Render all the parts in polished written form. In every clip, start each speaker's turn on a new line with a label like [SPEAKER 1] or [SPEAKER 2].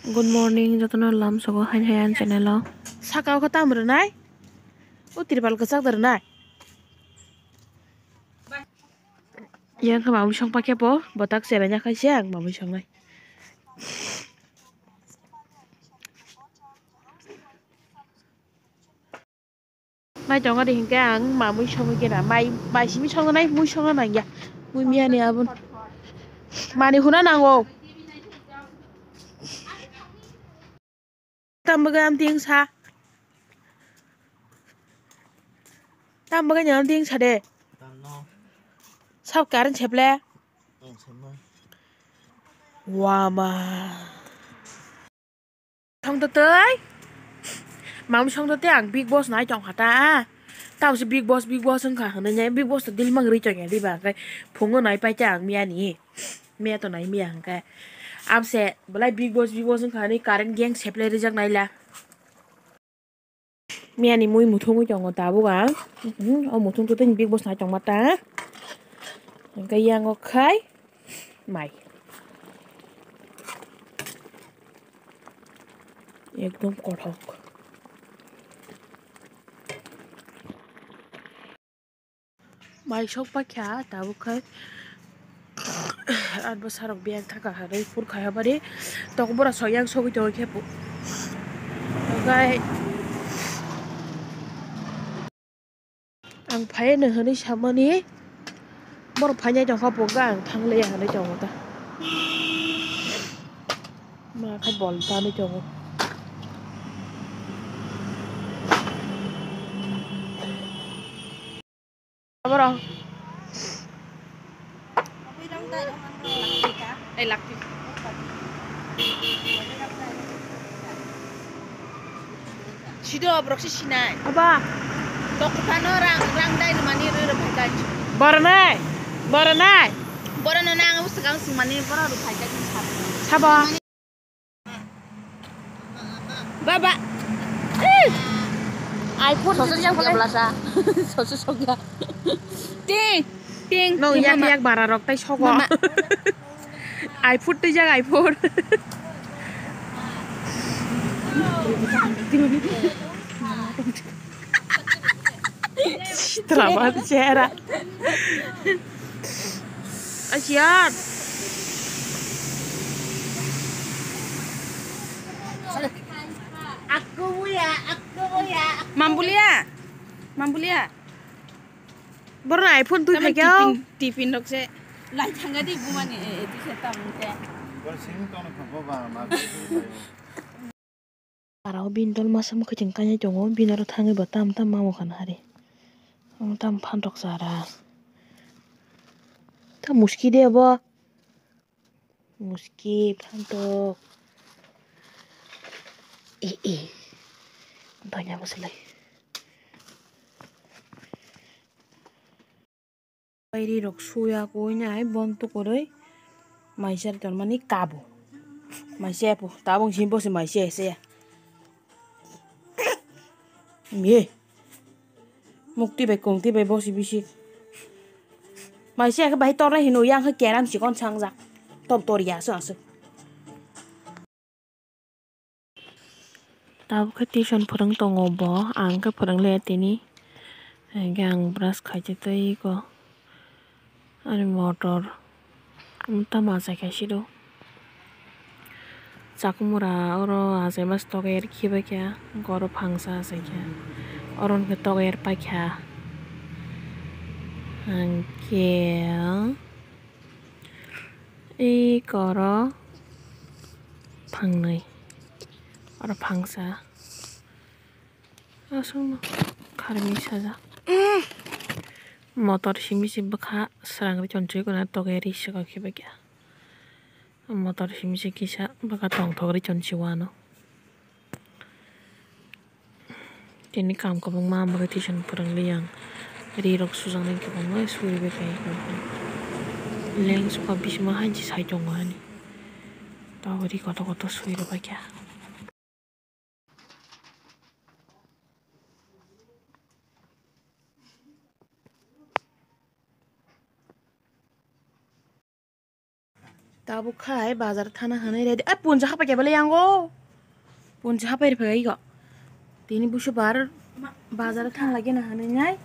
[SPEAKER 1] Good morning, jatona lam sogo hain hayan channel o.
[SPEAKER 2] Sakao ka tam renai. O tirpal ka sak renai. Yang ka mamu song pakai po, botak seranya ka siang mamu song nai. Mai chong ada hingga ang mamu song ke na mai simi song nai mu song nai ya. Mu mia ni abun. Mani huna nango. Tam tiang sa. Tam nyam tiang sa de. Sao karan cheple. Wama. Song to tới. Mamu song to tiang big boss nai chong hata. Tao si big boss sung khả hẳn nhé big boss dil mang ri cho nhé đi bà cái phung ở nói bay chàng mía nì mía to nói mía hằng cái am sẽ balai big boss sung khả này current gang xếp lại đi chắc này là mía nì mui một thùng cho ngồi tao bố à ông một thùng tôi tin big boss nói chồng mặt ta cái giang ngọc khai mày एकदम कठोर Mai shop pa kya tabu khai at basarok biang thaka harai pur khaya bari tok bora soyang sogi to khepu gai ang phai ne hani samani bor phanya jong kha poga ang thangle hani jong ta ma khai bol ta ni jong bora đây lạc Sido broksi sinai apa tok pano rang dai mani ru phaikai baranai borana nang usakang mani bora ru phaikai saba baba iPhone sosu yang belasa sosu ting ting no yak bararok tai sogo iPhone tu jak iPhone Terlambat cara Asiat aku ya mampu lihat baru iPhone tuh kayak tipin dok se lai thanga di buman itu setam teh Parau bintol masa mau kejengkanya jongo binaro tangi batam tam mau kan hari tam pantok sara tam muski deh bo muski pantok tanya masalah Pairi rok suya ko nyai bonto koroi maisar ton mani kabo maisar po tabong simpo si maisar se Mie mukti bai kongti bai bosi bisi mai xe cái bài to ra hinu yang hơi kẻ làm chỉ con sang giặc top to ya sợ sợ tao cái tuition phurang to ngobo ang cái phurang le tini gang brush khai chtai ko ani motor ta ma sa khai shido chakumura oro ase mas to ger khiba kya goro phangsa ase kya oron ke to ger pa kya angke I koro pangnai oro pangsa asung karmi saja motor simi si bakha sarang ri chonche ko na to geri shika khiba kya motor simi si kisa bakha tong thogri chonchi wano tini kam ko bang ma baga tuition purang liang ri rok susang ning ko bang suri be kai ko leng suka bisma hanji sai chong hani tawari koto suri ba kya Tabu khai bazar thana hane ready. Pun jaha pakai balik yang go. Pun jaha pakai pakai go. Tini busu bar bazar thang lagi na hane nyai.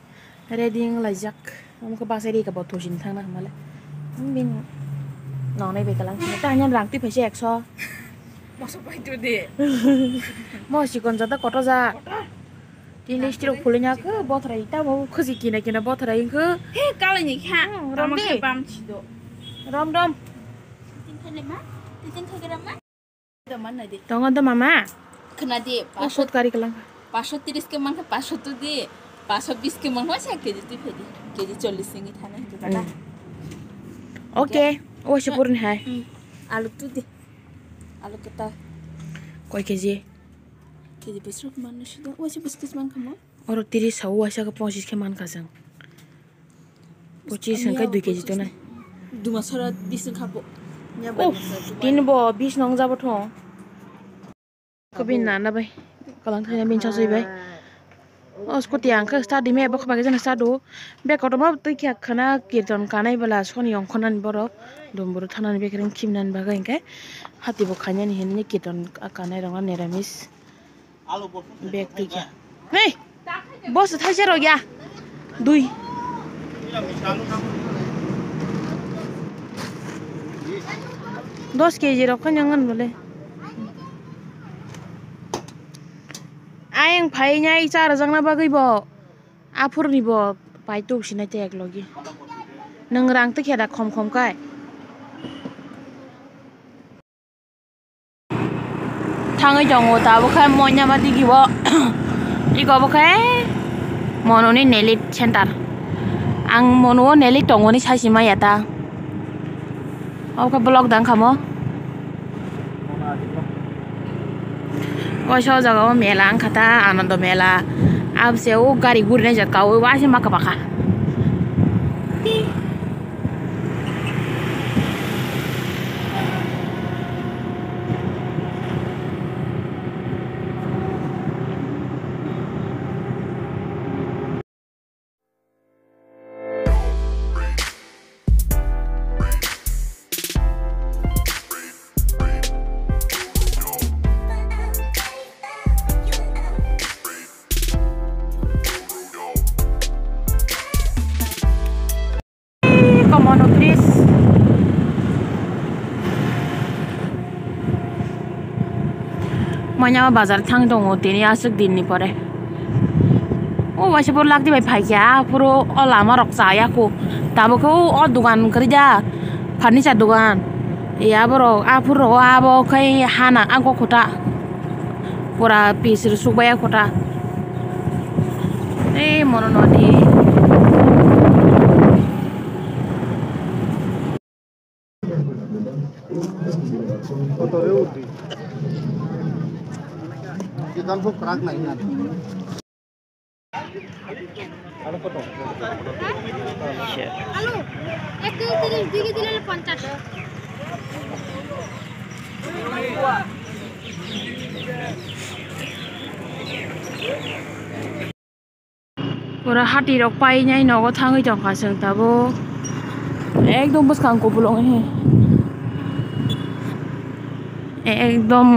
[SPEAKER 2] Ready yang lajak. Kamu ke pasar ini ke bawah tujuan thang na malah. Bin nong này về cả lăng ta nhân răng tiếp phải xe so.
[SPEAKER 3] Masuk itu deh.
[SPEAKER 2] Mau si kon jata kotor za. Di listrik pulenya ke bawah terai ta mau ke si kina kina bawah terai ke.
[SPEAKER 3] Hei kalau ni kan,
[SPEAKER 2] Rom
[SPEAKER 3] kamu
[SPEAKER 2] di.
[SPEAKER 3] kebam cido.
[SPEAKER 2] Rom rom.
[SPEAKER 3] Titin kagak teman nanti.
[SPEAKER 2] Tongon tu mama.
[SPEAKER 3] Kena di
[SPEAKER 2] Pasut kari kelang.
[SPEAKER 3] 530 ke mana 500 di 520 ke mana sih keji tu pedi keji 40 singgit hana itu kan.
[SPEAKER 2] Oke. Oh syukurin hai.
[SPEAKER 3] Alu tu di alu kita
[SPEAKER 2] Koi keji.
[SPEAKER 3] keji besok mana sih dah? Wah sih besok mana kamu?
[SPEAKER 2] Orang tiri sawu asya ke posis ke man kasang. Pocis sangkai 2 keji tu na.
[SPEAKER 3] Dua sora bising kapo.
[SPEAKER 2] Oh, tin bo bis nong jabo thong. Kabin na bai. Kalang thanya bin chasoi bai. Oh, scooty ang ka start di me ba khaba ke jana start do. Be ko ma tu kya khana kirton kanai bala soni ong khonan boro. Domboro thanan be kren kimnan ba ga ingke. Hati bo khanya ni hen ni kirton kanai ronga neramis. Be tu kya. Hey! Boss thai ro ya. Dui. Dos keji ro kanyangan boleh. Ayang phai nyai char jangna bagai bo. Apur ni bo pai tu sinai te ek logi. Nang rang te kheda khom khom kai. Thangai jongo ta bo khai monya ma digi bo. Iko bo khai mono ni nelit center. Ang mono nelit tongo ni sai sima ya ta. Oke blog dang kamu. Oh show jaga mela ang kata Anando mela. Ab seu gari gurne jat kau wasi maka baka. Komono please. Manya bazar thang dongo tini asuk din ni pore. Oh wasi pur lagdi bai phai kya puro olama rok saya ku. Tabo ko o dukan kerja. Furniture dukan. Ya bro apuro abo kai hana angko kota. Pura pisir subaya kota. Mono nodi.
[SPEAKER 4] Kita pun kerak naik nanti.
[SPEAKER 5] Halo, 1 দিকে দিলে 50
[SPEAKER 2] Pura hati rok pai nyai nogo thangai jong khasang tabo. Ekdom bus kang ko bulong he. Ekdom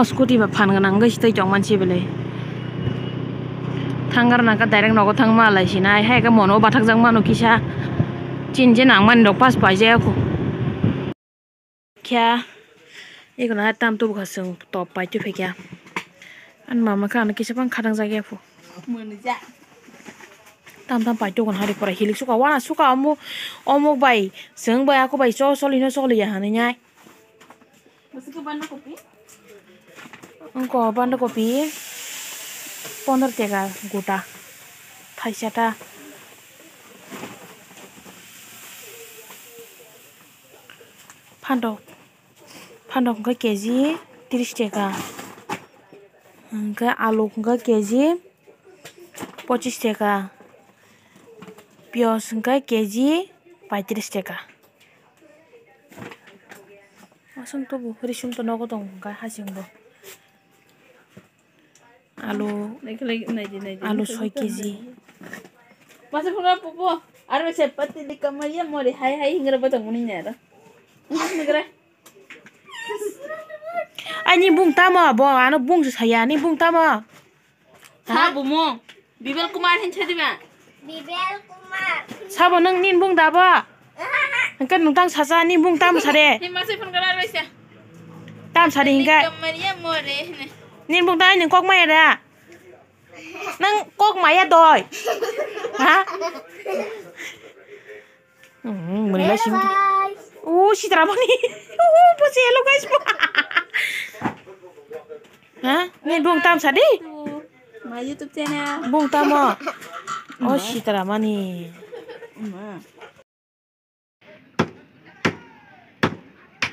[SPEAKER 2] scooty ba phan ganang gai stoi jong manchi bele. Thangar na ka direct nogo thang ma lai sinai hai ka mono bathak jang mano kisa. Chin je nang man dok pas pa je ko. Kya ikona tam tu khasang top pai tu phe kya. An mama ka na kisa pang khadang jage fu.
[SPEAKER 3] Mana ja?
[SPEAKER 2] Tam pai tu kon hari pora hilik suka wana suka omo bai seng bai aku bai so lino so ya hane nyai.
[SPEAKER 3] Masih ke mana kopi?
[SPEAKER 2] Engko banda kopi 15 টাকা গোটা থাইসাটা ফান্ডক के केजी 30 টাকা के आलू के केजी 25 টাকা पियाज के केजी 35 টাকা asam to bu risum to nogo dong ga hasing bo आलू आलू 6 KG
[SPEAKER 3] Masa pura popo. Aro sepati di kamar ya mau hai hai hingga batang muni nyara. Negara.
[SPEAKER 2] Ani bung tama bo ano bung saya ni bung tama.
[SPEAKER 3] Ha bumong. Bibel Kumar hin chadiba.
[SPEAKER 2] Sabo nang nin bung da ba. Angkat nutang sasa ni bung tam sare.
[SPEAKER 3] Hin masih pun kalar wes ya.
[SPEAKER 2] Tam sare hingga.
[SPEAKER 3] Kamaria more ne.
[SPEAKER 2] Nin bung ta nin kok mai da. Nang kok mai ya doi. Ha? Muni la sim. Si traba ni. Pose lo guys. Ha? Nin bung tam sare.
[SPEAKER 3] My YouTube channel.
[SPEAKER 2] Bung tama. Si traba ni.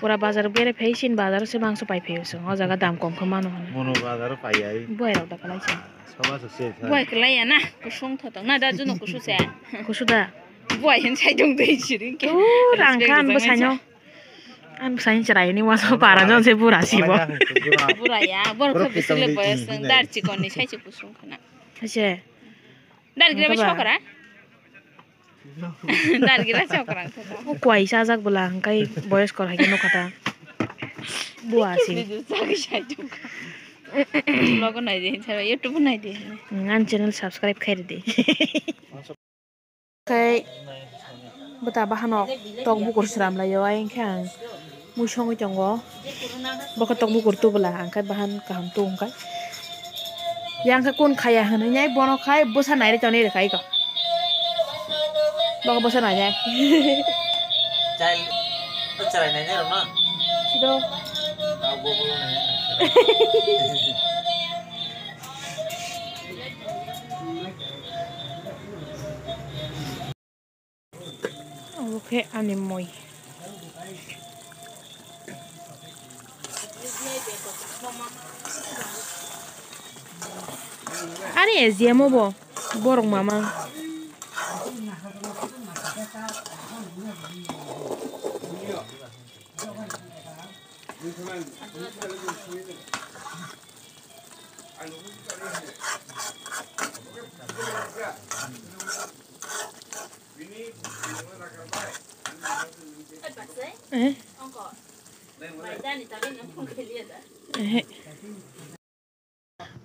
[SPEAKER 2] पूरा बाजार बेरे फेसिन बाजार से मांस पाइ फेस हो जगह दाम कम खमानो
[SPEAKER 4] मनो बाजार पाइयै
[SPEAKER 2] बय राव दा कलाइ छ
[SPEAKER 4] सभा ससे
[SPEAKER 3] Boy kelai na. Kusung thotong na da juno kusu se.
[SPEAKER 2] कुसुदा
[SPEAKER 3] Boy hin sai dong dei chiring ke.
[SPEAKER 2] रां खान बसाइनो आन बसाइन चराइ नि वासो पारा जन से पुरा सिबो
[SPEAKER 3] Bura ya. Bor ko bisile boy sang dar chikon ni sai chi kusung khana.
[SPEAKER 2] से
[SPEAKER 3] Dar gira be chokra. Dar gira chokra thotong.
[SPEAKER 2] ओ क्वाइ साजक बोला हंकाइ बयस कर हाके न खता बुआसी
[SPEAKER 3] Video sagi sai dong. Logo nai de sai YouTube nai de.
[SPEAKER 2] आन चैनल सब्सक्राइब खैर दे kai bata bahano tok bukur seram la yo ai khang mu song i jongo baka tok bukur tu bala angkai bahan kaham tu angkai yang ka kun khaya hanu nyai bono khai bosa nai re choni re khai ka baka bosa nai nyai
[SPEAKER 6] Chai charai nai ne rona
[SPEAKER 2] sido
[SPEAKER 6] tao bo bo nai
[SPEAKER 2] oke ani moi ani eziemo bo borong mama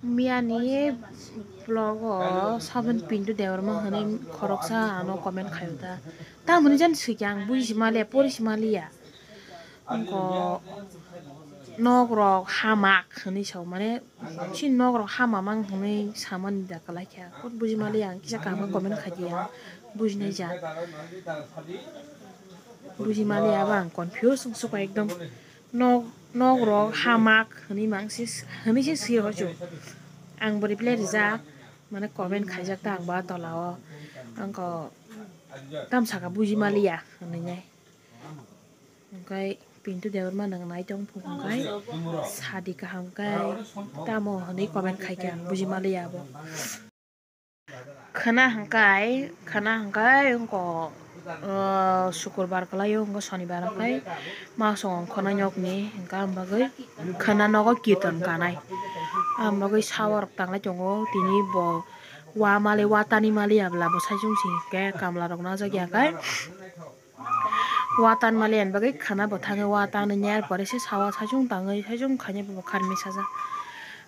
[SPEAKER 2] Miani vlog saben pintu dewar ma hane khoroksa ano comment khayuda ta muni jan sikyang buji male pori malia ko nogrok hamak hani saw mane chin nogrok hamamang hane saman da kala kya ko buji malia kisa kama comment khajiya buji ne ja buji malia bang confuse suka ekdom nogrok hamak hani mangsis hani se sir hojo ang bori play rija mane comment khaijak ta ang ba tolao ang ko tam saka buji malia hani nyai angkai pintu dewar ma nang nai tong phung kai sadi ka ham kai tamo hani comment khaika buji malia bo khana hangkai ko syukurbar kalayo ngo shonibar kai ma song khana nyok ni hangka ambagai khana nogo kirtan kanai ambagai sawar tangla jongo tini bo wa male watani mali abla bo saijung si ke kamla rok na jagya kai watan malian bagai khana bo thange watan nyar pore se sawa saijung tangai saijung khane bo kharmi saja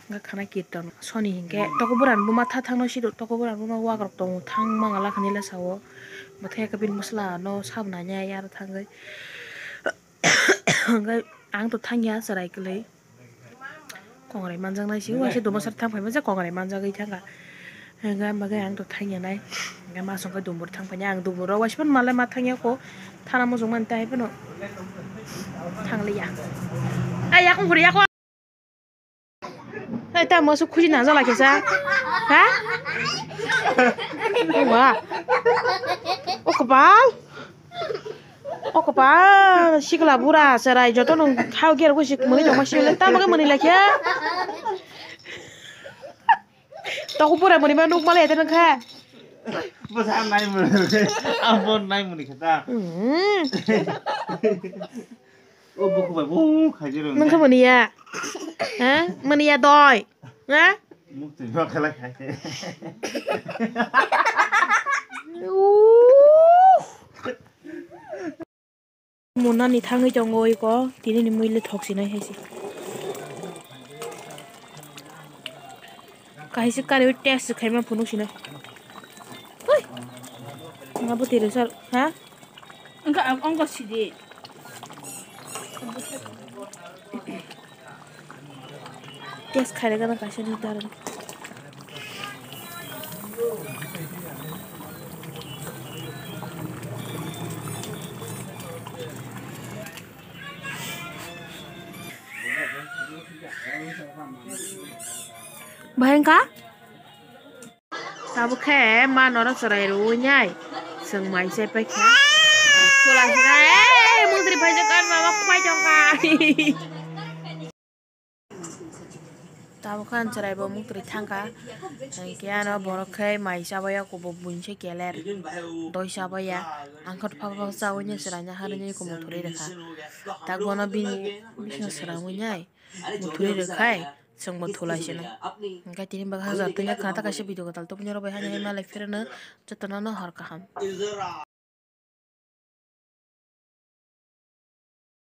[SPEAKER 2] nga khana kirtan soni hingke tokoburan buma tha thangno sidu tokoburan buma wagrok tong thang mangala khanila sawo bothai kabin masla no sabna nya yar thangai ngai ang to thangya sarai klei kongrai manjang nai siu ase domasar thang phai ma ja kongrai manjagai thanga nga bagai ang to thangya nai nga ma song ka dumur thang phanya ang dumur ro waspan malai ma thangya ko thana mo jong man tai pano thangli ya ai ya kong khuri ya ko ai ta mo su khuji na za la ke sa ha wa o kapal sikla bura sarai joto nong thau ger ko sik muni jong ma sile ta ma muni la kya ta ko pura muni ma nuk male ta nang kha
[SPEAKER 4] basa nai mun abon nai mun khata o bu ko ba bu khajero
[SPEAKER 2] nang kha muni ya ha muni ya doi ha
[SPEAKER 4] muk tu ba khala khai
[SPEAKER 2] Muna ni thangi jongoi ko tini ni muile thoksi nai hesi. Kahisi kali test khaima phunu sina. Hoi. Ngapu tiri sar, ha?
[SPEAKER 3] Enggak sih deh.
[SPEAKER 2] Test khaile kana kaisa ni taran. Bahan ka? Tabu khe ma nora sarai ru nyai. Seng mai se pai khe. Kula sina mutri pai jakan mama pai jongka. Tabu kan sarai bo mutri thangka. Kiano borok khe mai sabaya ko bo bunche keler. Doi sabaya angkot papa sawanya seranya haranya ko mutri rekha. Tagona bini bisna seramu nyai. Mutri rekhai. Sang mo thulai sina engkai tini bag hazar tunya khata kaise video tal to punya robai hanya malai firna jatana no har kaham